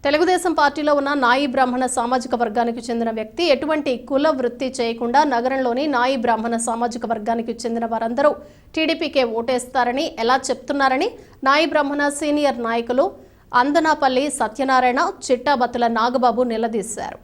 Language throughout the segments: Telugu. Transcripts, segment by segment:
తెలుగుదేశం పార్టీలో ఉన్న నాయి బ్రాహ్మణ సామాజిక వర్గానికి చెందిన వ్యక్తి ఎటువంటి కుల వృత్తి చేయకుండా నగరంలోని నాయి బ్రాహ్మణ సామాజిక వర్గానికి చెందిన వారందరూ టీడీపీకే ఓటేస్తారని ఎలా చెప్తున్నారని నాయి బ్రాహ్మణ సీనియర్ నాయకులు అందనాపల్లి సత్యనారాయణ, చిట్టాబత్తుల నాగబాబు నిలదీశారు.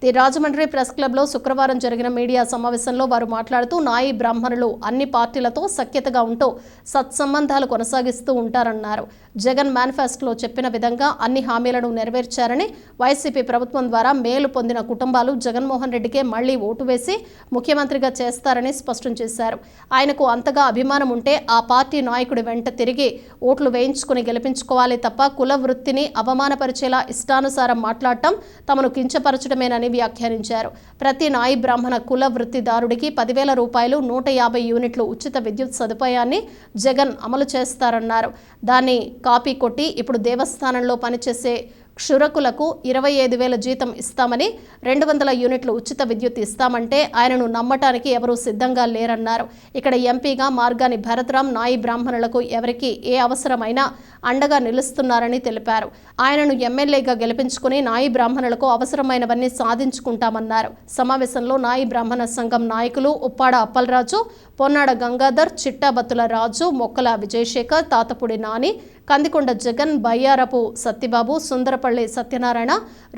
ది రాజమండ్రి ప్రెస్ క్లబ్లో శుక్రవారం జరిగిన మీడియా సమావేశంలో వారు మాట్లాడుతూ నాయి బ్రాహ్మణులు అన్ని పార్టీలతో సఖ్యతగా ఉంటూ సత్సంబంధాలు కొనసాగిస్తూ ఉంటారన్నారు. జగన్ మేనిఫెస్టోలో చెప్పిన విధంగా అన్ని హామీలను నెరవేర్చారని, వైసీపీ ప్రభుత్వం ద్వారా మేలు పొందిన కుటుంబాలు జగన్మోహన్ రెడ్డికే మళ్లీ ఓటు వేసి ముఖ్యమంత్రిగా చేస్తారని స్పష్టం చేశారు. ఆయనకు అంతగా అభిమానం ఉంటే ఆ పార్టీ నాయకుడి వెంట తిరిగి ఓట్లు వేయించుకుని గెలిపించుకోవాలి తప్ప కుల వృత్తిని అవమానపరిచేలా ఇష్టానుసారం మాట్లాడటం తమను కించపరచడమేనని వ్యాఖ్యానించారు. ప్రతి నాయి బ్రాహ్మణ కుల వృత్తిదారుడికి 10,000 రూపాయలు 150 యూనిట్లు ఉచిత విద్యుత్ సదుపాయాన్ని జగన్ అమలు చేస్తారన్నారు. దాన్ని కాపీ కొట్టి ఇప్పుడు దేవస్థానంలో పనిచేసే క్షురకులకు 25,000 జీతం ఇస్తామని, 200 యూనిట్లు ఉచిత విద్యుత్ ఇస్తామంటే ఆయనను నమ్మటానికి ఎవరూ సిద్ధంగా లేరన్నారు. ఇక్కడ ఎంపీగా మార్గాని భరత్రాం నాయి బ్రాహ్మణులకు ఎవరికి ఏ అవసరమైనా అండగా నిలుస్తున్నారని తెలిపారు. ఆయనను ఎమ్మెల్యేగా గెలిపించుకుని నాయి బ్రాహ్మణులకు అవసరమైనవన్నీ సాధించుకుంటామన్నారు. సమావేశంలో నాయి బ్రాహ్మణ సంఘం నాయకులు ఉప్పాడ అప్పలరాజు, పొన్నాడ గంగాధర్, చిట్టాబత్తుల రాజు, మొక్కల విజయశేఖర్, తాతపూడి నాని, కందికొండ జగన్, బయ్యారపు సత్యబాబు, సుందరపల్లి సత్యనారాయణ,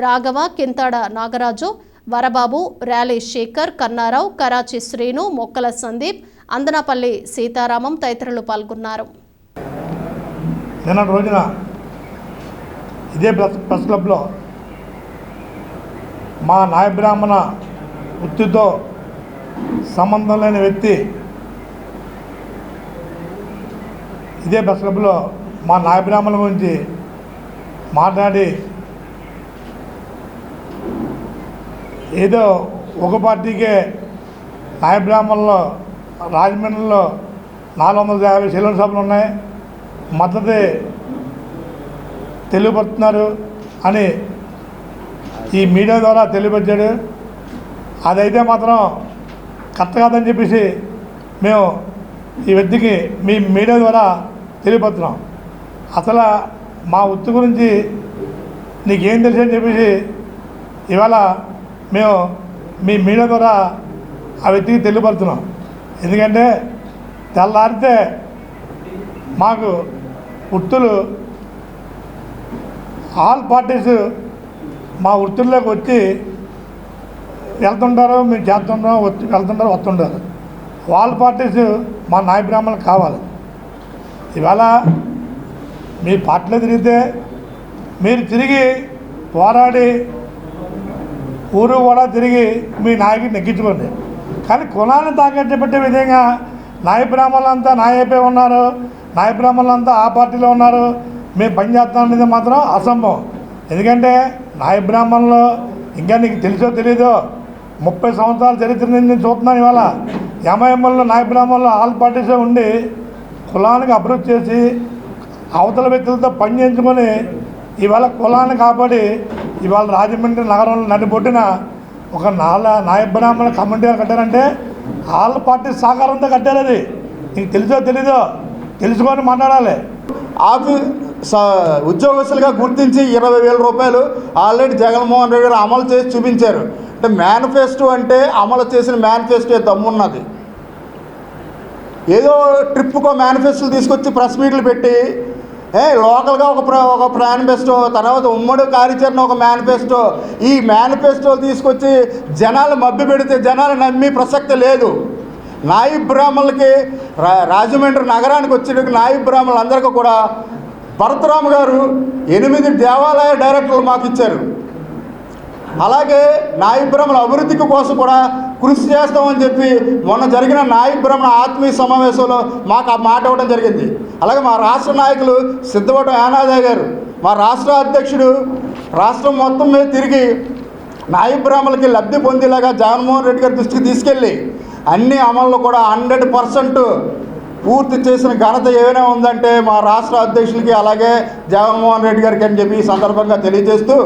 రాఘవ, కింతాడ నాగరాజు, వరబాబు, ర్యాలీ శేఖర్, కన్నారావు, కరాచి శ్రీను, మొక్కల సందీప్, అందనాపల్లి సీతారామం తదితరులు పాల్గొన్నారు. నిన్న రోజున ఇదే ప్రెస్ క్లబ్లో మా నాయ బ్రాహ్మణ వృత్తితో సంబంధం లేని వ్యక్తి ఇదే ప్రెస్ క్లబ్లో మా నాయ బ్రాహ్మణుల గురించి మాట్లాడి ఏదో ఒక పార్టీకే నాయ బ్రాహ్మణుల్లో రాజమండ్రిలో 450 సెలూన్ షాపులు ఉన్నాయి, మద్దతు తెలియపరుస్తున్నారు అని ఈ మీడియా ద్వారా తెలియపరిచాడు. అదైతే మాత్రం కరెక్ట్ కాదని చెప్పేసి మేము ఈ వ్యక్తికి మీ మీడియా ద్వారా తెలియపరుస్తున్నాం. అసలు మా వృత్తి గురించి నీకేం తెలుసు అని చెప్పేసి ఇవాళ మేము మీ మీడియా ద్వారా ఆ వ్యక్తికి తెలియపరుస్తున్నాం. ఎందుకంటే తెల్లారితే మాకు వృత్తులు ఆల్ పార్టీస్ మా వృత్తుల్లోకి వచ్చి వెళ్తుంటారు, మేము చేస్తుంటాం, వెళ్తుంటారు, వస్తుంటారు. ఆల్ పార్టీస్ మా నాయ బ్రాహ్మణులకు కావాలి. ఇవాళ మీ పార్టీలో తిరిగితే మీరు తిరిగి పోరాడి ఊరు కూడా తిరిగి మీ నాయకుడిని నెగ్గించుకోండి. కానీ కులాన్ని తాకట్టు పెట్టే విధంగా నాయ బ్రాహ్మణులంతా నాయపై ఉన్నారు, నాయ బ్రాహ్మణులంతా ఆ పార్టీలో ఉన్నారు, మేము పనిచేస్తాం అనేది మాత్రం అసంభవం. ఎందుకంటే నాయ బ్రాహ్మణులు ఇంకా నీకు తెలుసో తెలీదో 30 సంవత్సరాల చరిత్ర నేను చూస్తున్నాను. ఇవాళ ఎంఐఎంఎల్లో నాయ బ్రాహ్మణులు ఆల్ పార్టీసే ఉండి కులానికి అభివృద్ధి చేసి అవతల వ్యక్తులతో పని చేయించుకొని ఇవాళ కులాన్ని కాపాడి ఇవాళ రాజమండ్రి నగరంలో నడిబొడ్డిన ఒక నాయ బ్రాహ్మణ కమ్యూనిటీ కట్టారంటే ఆల్ పార్టీ సహకారంతో కట్టారు. అది నీకు తెలుసో తెలీదో తెలుసుకొని మాట్లాడాలి. ఉద్యోగస్తులుగా గుర్తించి 20,000 రూపాయలు ఆల్రెడీ జగన్మోహన్ రెడ్డి గారు అమలు చేసి చూపించారు. అంటే మేనిఫెస్టో అంటే అమలు చేసిన మేనిఫెస్టో దమ్మున్నది. ఏదో ట్రిప్కో మేనిఫెస్టోలు తీసుకొచ్చి ప్రెస్ మీట్లు పెట్టి లోకల్గా ఒక మేనిఫెస్టో, తర్వాత ఉమ్మడి కార్యాచరణ ఒక మేనిఫెస్టో, ఈ మేనిఫెస్టోలు తీసుకొచ్చి జనాలు మభ్య పెడితే జనాలు నమ్మి ప్రసక్తి లేదు. నాయి బ్రాహ్మణులకి రాజమండ్రి నగరానికి వచ్చిన నాయి బ్రాహ్మణులందరికీ కూడా భరత్రామ్ గారు 8 దేవాలయ డైరెక్టర్లు మాకు ఇచ్చారు. అలాగే నాయి బ్రాహ్మణుల అభివృద్ధికి కోసం కూడా కృషి చేస్తామని చెప్పి మొన్న జరిగిన నాయి బ్రాహ్మణ ఆత్మీయ సమావేశంలో మాకు ఆ మాట ఇవ్వడం జరిగింది. అలాగే మా రాష్ట్ర నాయకులు సిద్ధవటం యానాదయ్య గారు, మా రాష్ట్ర అధ్యక్షుడు రాష్ట్రం మొత్తం మీద తిరిగి నాయి బ్రాహ్మణులకి లబ్ధి పొందేలాగా జగన్మోహన్ రెడ్డి గారి దృష్టికి తీసుకెళ్ళి అన్ని అమల్లో కూడా 100% పూర్తి చేసిన ఘనత ఏమైనా ఉందంటే మా రాష్ట్ర అధ్యక్షులకి అలాగే జగన్మోహన్ రెడ్డి గారికి అని చెప్పి ఈ సందర్భంగా తెలియజేస్తూ